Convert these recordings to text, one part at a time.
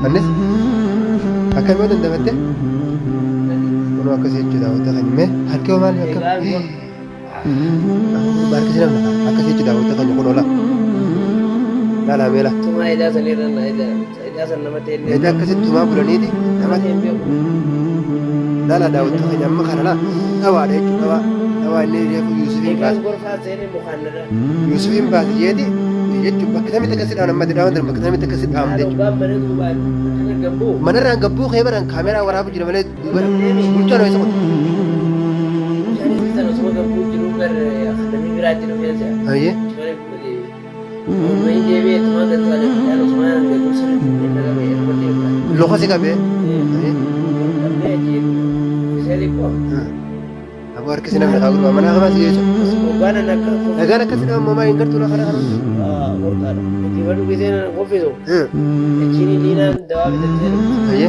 Annis akkam yoo dandamatte kunoo akkasii jechuudha wanta kan himee harki hoo maali akkam barkisi namna akkasii jechuudha wanta kan kun oola laalaa meela tumaa edaa sanirra na edaa san nama ta'e edaa akkasitti tumaa bulaniiti nama laalaa daawwata kan amma kana laa dhawaadha jechuudha dhawaa inni reefu Yuusufiin baase Yuusufiin baase jeeti jechuun bakka samitti akkasii dhawan amma dhawan bakka samitti akkasii dhawan jechuudha. Manarraan gabbuu kee baran kaameraa waraabu jira malee bulchaa nama isa qotu. Ayyee. Loka si qabee. Aku harka si namni qabu mana qabaa si jechuudha. Nagaan akkasii dhawan moomaa hin gartuu lafa dhawan. Baru kita office. Kini Lina dawa kita tu. Aye.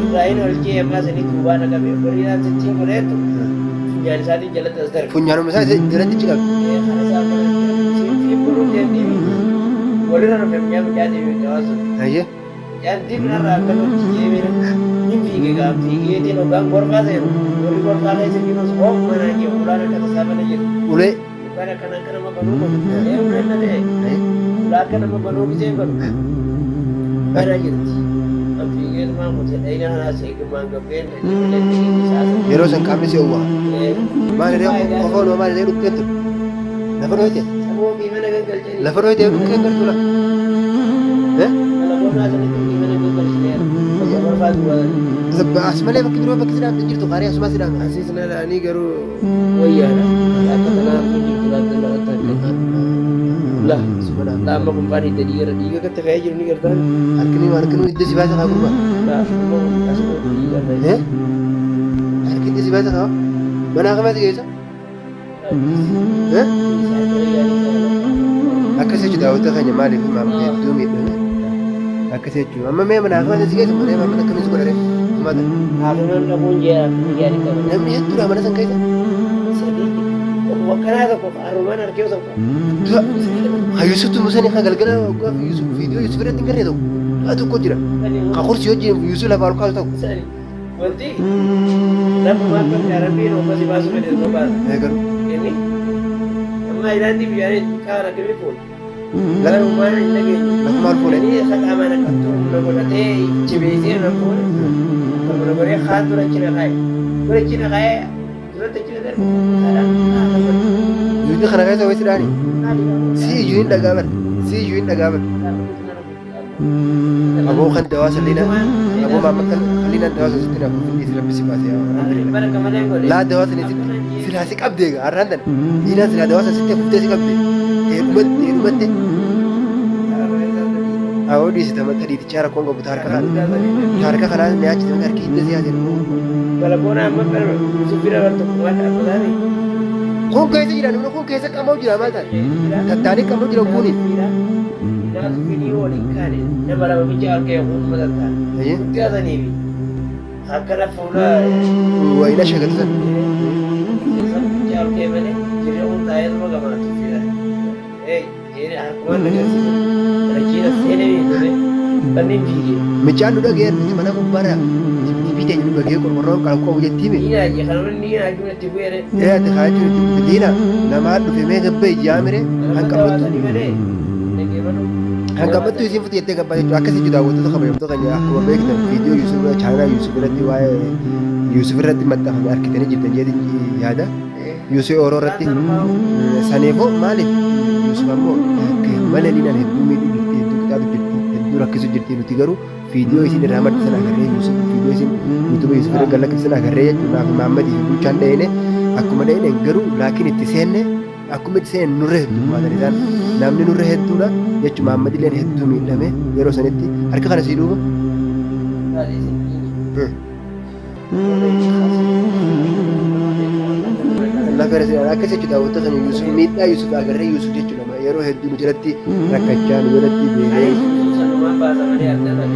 Lain orang je emas ini kuban agak berian cicing boleh tu. Jadi saat ini jalan terus. Punya rumah saya jalan cicing. Karena sama cicing burung jadi. Boleh orang punya menjadi jawas. Aye. Jadi nara kalau cicing ini pergi dia orang korban saya. Orang korban saya jadi semua mana je ular kata siapa lagi. Ulai. Bukan kanan mah baru. Ular nanti. Lakan nama baru kita yang baru. Ada jadi. Tapi ini mah mungkin ini hasil kemanggapan. Yeroo san qaamni si oowwa. Maal jedhee qofoon maal jedhee dhukkee ture. Lafa dhooyte. Saboo gimana galgalchanii. Lafa dhooyte dhukkee gartuu la. Lafoon haasanii gimana galgalchanii. Barbaadu waan. As malee bakki biroo bakki sidhaan jirtu qaarii asuma sidhaan. Asiis na dhaanii garuu wayyaadha. Akka kanaaf jirtu laata laata akka. Lah, sebenarnya lama kumpani tadi dia kata kaya jadi ni kertas. Harkini itu si bahasa kau rumah. Lah, semua kasih dia. Harkini si bahasa kau. Mana kau masih kisah? Akka saya sudah tahu kan nyamali film apa itu gitu. Akka saya cuma, mama mana kau masih kisah? Mana mana kau suka dari? Mana? Aku nak punjau, punjau ni kau. Namni itu dah mana sang kisah? Wakana tu kau aruman arkiu tu. Yusuf tu musa ni galgala Yusuf video Yusuf dah tinggal ni tu. Aduh kau jira. Kau kursi aja Yusuf lah baru kau tahu. Sorry. Nanti nak makan karabi rumah si masuk ni tu baru. Kan. Ini. Amma ilanti biar kau nak kiri pun. Lalu rumah ni lagi. Nak mal pun. Ini kat amanah kantor. Nak buat nanti cibesi nak pun. Kalau nak buat kantor nak cina kaya. Boleh cina kaya. Surat cina dah. Yusuf kena kaya sama istri ni. Si Yusuf dah gabar. Si Yusuf dah gabar. Abu kan dawa salina. Abu mama kan salina dawa salina. Ini sudah bisi pasti. La dawa salina. Sudah si kap dega. Arhan dan. Ina sudah dawa salina. Kita si kap dega. Terumbat deh. Awu di situ mata di cara kau nggak butar kan. Butar kan ni aja dengan kita sih aja. Kalau kau nak makan, supir awak tu kuat apa tadi? Kau कैसे जिरा नूनो कौन कैसे कमाओ जिरा मालता कत्तानी कमाओ जिरा कौन है ना वीडियो लिखा है ना बड़ा विचार के वो मदद था ये क्या था नहीं भी हकरा फूला वो इना शगल सा सब विचार के मैंने जिरे उन तायर में गमा तो फिर ये आकमान लगा सी रखिए सेने भी तो बने भी मिचान उड़ा गया mana ko bara bite ni bage ko ron kala ko yetti me ina je kan ni na ju ne tibere ya ta haju dina na ma du fe me gabbe jamire han kamatu han kamatu isin futi yette gabbe to akasi juda woto ko bayo to kanya ko be kitan video yusuf chana yusuf ratti wae yusuf ratti matta ha arkitene jitta jedi yada yusuf oro ratti sanefo mali yusuf ammo male dina ne dumi di kitab jirti rakkisu jirti nuti garu video isin ramat sana agarree Yusuf video isin YouTube Yusuf irra galak sana agarree jechuudha Muhammad bulchaan dhayne akkuma dhayne garuu laakiin itti seenne akkuma itti seenne nurra hedduu maatan isaan namni nurra hedduudha jechuudha Muhammad illee hedduu miidhame yeroo sanitti harka kana sii duuba. Lafa irra seena akka jechuudha daawwata sana Yusuf miidhaa Yusuf agarree Yusuf jechuudha yeroo hedduu nu jalatti rakkachaa nu jalatti beekee. Bahasa Melayu adalah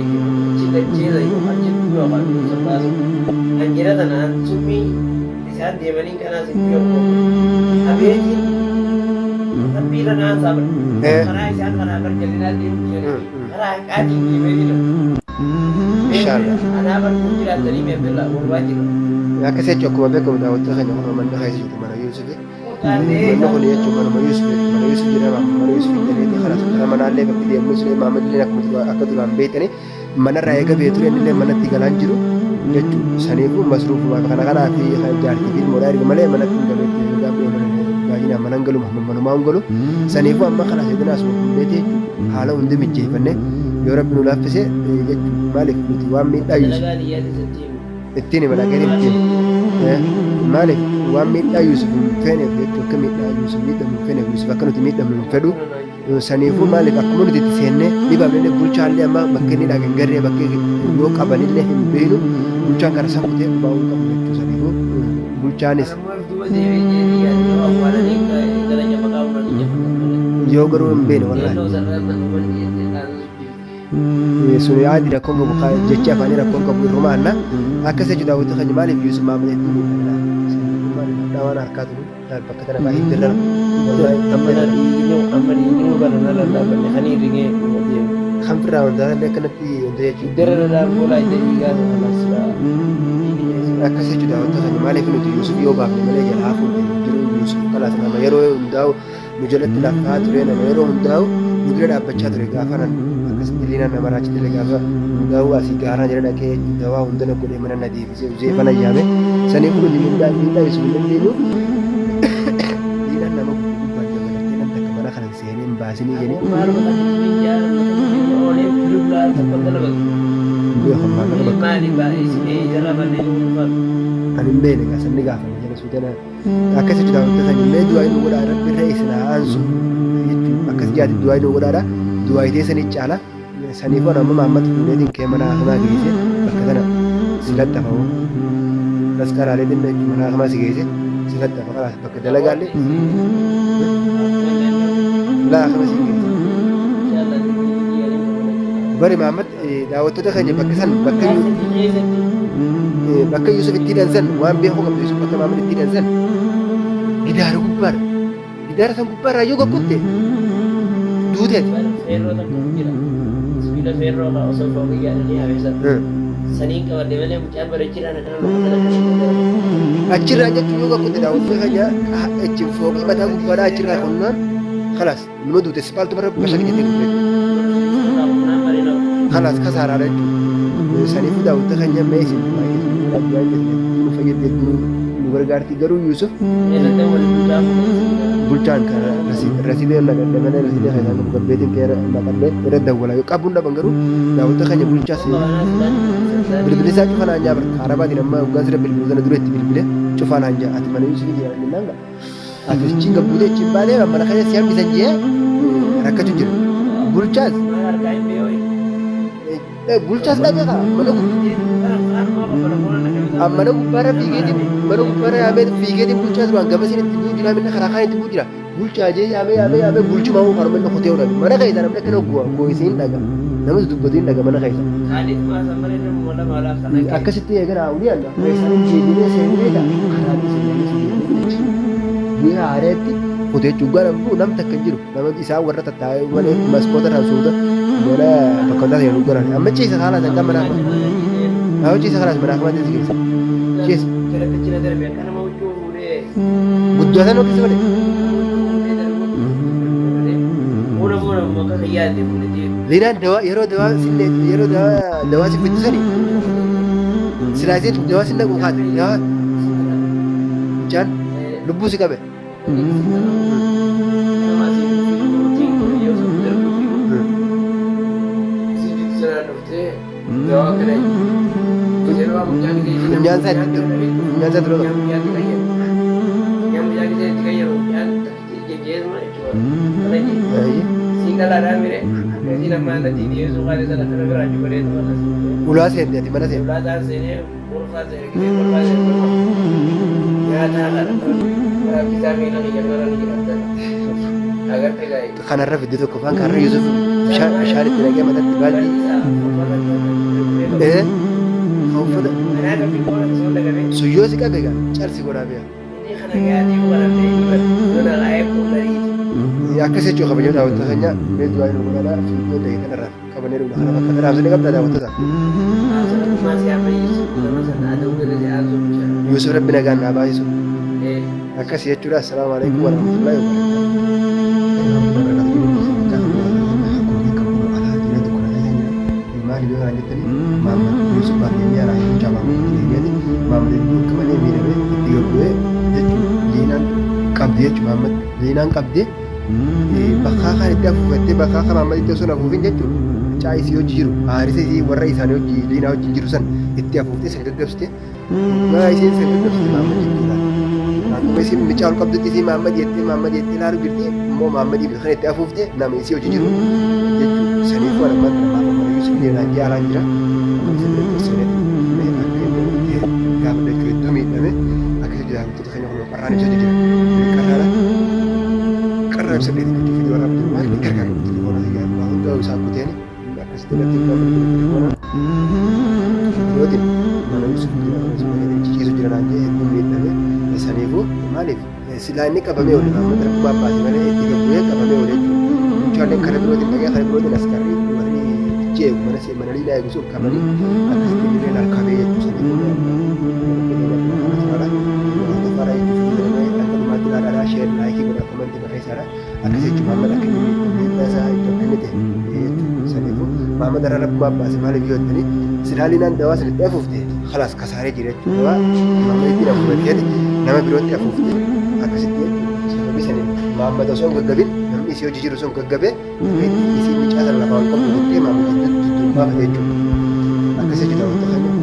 cita-cita itu macam tu apa sebab anjira tanah sumi saat dia main kerana sekian habis ini tapi tanah sabar karena siapa kerana kerja di dalam kerana kaji ini Inshaallah. Anaa barkuu jiraatanii meeqilla walbaa jiru. Akkasii jechuun akkuma beekamu daawwattoota keenya kun manni keessa jirtu mana Yuusuf. Manni kun jechuun manuma Yuusuf jedhama. Mana Yuusuf jedhamee karaa manaallee bakki deemnus Maamadillee akkuma akka duraan beektanii manarraa eega beetu illee manatti galaan jiru jechuudha. Saniifuu masruufuma kana kanaa fi jaartii fi ilmoodhaa erga malee manatti hin galuutti baay'inaan mana hin galu manumaa hin galu. Saniifuu amma kana seetinaas beekee haala hundi mijjeeffannee yoo rabbi nu laaffise jechuudha. Maaliif nuti waan miidhaa Yuusuf ittiin malaqeen ittiin maaliif waan miidhaa Yuusuf hin feeneef jechuudha. Akka miidhaa Yuusuf miidhamu hin feeneef Yuusuf akka nuti miidhamnu hin fedhu. Saniifuu maaliif akkuma nuti itti seennee dhibaabnee bulchaallee amma bakka inni dhaqan garee bakka yoo qabanillee hin beeknu bulchaan kana sammutee baa'uu qabu jechuudha. Saniifuu bulchaanis yoo garuu hin beekne wallaahi sun yaadi rakkoon qabu jechi afaanii rakkoon qabu irrumaanna akkas jechuudha. Daawwattoota keenya maaliif Yuusuf Maamadii waan harkaa turu bakka kana baay'ee dirra kan firraa wantoota illee akkanatti wanta jechuudha. Akkas jechuudha. Daawwattoota keenya maaliif nuti Yuusuf yoo baafne malee jalaa fuudhee jiru Yuusuf kalaas nama yeroo hundaa'u nu jalatti lafaa ture nama yeroo hundaa'u nu bira dhaabbachaa ture gaafa nan akkasitti liinaan nama raachitee gaafa hundaa'u asii gaaraan jala dhaqee dawaa hunda na godhee mana na deebisee uzee fana yaame sanii kun miidhaa Yuusuf hin dandeenyu liinaan nama gubbaan dabalatee namni akka mana kana seenee hin baasinii jedhee ani hin beekne sanni gaafa jala suutana akkas jechuudha. Daawwattoota keenya mee du'aa inni godhaa rabbi irra isinaa aansu jechuudha. Akkas jaati du'aa inni godhaadha. Du'aa itee sanii caala saniifuu amma maammata fuudheetiin kee mana hakamaa geesse bakka kana si laxxafamu. Masqaraalee dinna jechuudha mana hakamaa si geesse si laxxafa kalaas bakka dalagaallee laa hakamaa si geesse. Bari maammata daawwattoota keenya bakka san bakka Yuusuf itti hidhansan waan beekuu qabdu Yuusuf bakka Maamadii itti hidhansan gidaara gubbaadha. Gidaara san gubbaarraa yoo gaggubte duuteeti. Achirraa jechuun yoo gaggubte daawwattoota keenya achiin fooqii mataa gubbaadhaa achirraa qonnaan kalaas numa duute ispaaltu bara bashaqee jettee duute. Kalaas kasaaraadha jechuudha. Saniifuu daawwattoota keenya mee isin nu fayyadee nu gargaarti garuu Yuusuf bulchaan kan rasiilee dabalee rasiilee kan isaan gabbeetiin kee naqallee irra dawwala yoo qabuun dhaban garuu daawwattoota keenya bulchaas bilbila isaa cufaan hanjaa bara arabaatiin amma hoggaan sirra bilbiluu sana dura itti bilbile cufaan hanjaa ati mana Yuusuf jedhan innaan ati ichiin gabbuutee ichiin baatee mana keenya si hambisan jee rakkachuu jira bulchaas bulchaas dhabeeka mana gubbaarra yaamee fiigeetiin bulchaas waan gama isin itti bu'u jira minna karaa kaan itti bu'u jira bulchaa jee yaamee bulchumaa hoo harma inni kutee oolame mana keessa namni akkana gooyisee hin dhaga namas dubbatu hin dhaga mana keessa. Akkasitti eegala hawlii alla keessaan jeedinee seeneedha bu'ee haareetti kutee cuuggaa namni nam takka jiru nama isaan warra tattaa'ee malee maskoota irraan suuta mana bakka hundaa seenuu garan amma ciisa haala sangaa mana Aku ciisa kalaas mana akkamatti si keessa. Ciisa. Guddootaan okkisa malee. Liinaan yeroo dawaa si fittisani silaasee dawaa si naqu kaate dawaa jaan lubbuu si qabe. Funyaan isaa itti funyaan isaa dura ulaa seente ati mana seente kanarra fidde tokko faan karra Yusuf bishaan itti naqee matatti baaldii uffata suyyoo si qabe gaa carsi godhaa beeka akkas jechuu kabajamtoota keenya mee du'aa inni godhadhaa fiiggoo ta'e kanarraa qabannee dhufna kana bakka dhaabsanii qabdaa daawwattoota. Yusuf rabbi nagaan naa baay'isu. Akkasii jechuudha. Assalaamu alaikum warahmatullahi maali yoo kan jettanii Muhammad Yusuf baay'ee yaara jecha Muhammad iddoo kamalee miidhamee itti gabbu'ee jechuudha. Liinaan qabdi jechuudha Muhammad. Liinaan qabdee bakka kan itti afuufattee bakka kan Muhammad itti osoo afuufin jechuudha. Caa isii hojii jiru haarisa isii warra isaanii hojii liinaa hojii jiru san itti afuuftee san gaggabsite maa isiin san gaggabsite Muhammad jechuudha. Akkuma isiin micaa ol qabdutti isii Muhammad jettee ilaaluu jirti immoo Muhammadiif kan itti afuufte nama isii hojii jiru jechuudha. Saniif waan amma Yusuf liinaan jaalaan jira. Gaafa dachuu hedduu miidhame akkasii jira wantoota keenya kun qarraan ibsa jira. Qarraa ibsa dheedhi jechuudha. Fidii warra abdii maal gargaaru telefoona yaa hunda isaa kuteen akkasitti irratti telefoona yootiin mana Yusuf ciisu jira naan jee hedduu miidhame saniifuu maaliif silaa inni qabamee oole Muhammad rakkuma abbaasi malee itti gabbu'ee qabamee oole jechuudha. Mucaalleen kana birootiin dhagee kana birootiin as karrii warri jee mana liilaa eegusuuf qabanii akkasitti illee harkamee jechuudha. Share like godha comment barreessaa akkasii jechuudha Muhammad akka inni isaa iddoo kennite saniifuu Muhammad irraa rakkuma abbaasi maaliif yoo jettanii silaaliinaan dawaa sanitti afuufte khalaas kasaaree jira jechuudha. Muhammad ittiin afuufatee nama birootti afuufte akkasitti sababii saniif Muhammad osoo hin gaggabin namni isii hojii jiru osoo hin gaggabee isii micaa sana lafa ol qabdu jettee Muhammad ittiin baafate jechuudha. Akkasii jechuudha wantoota kana.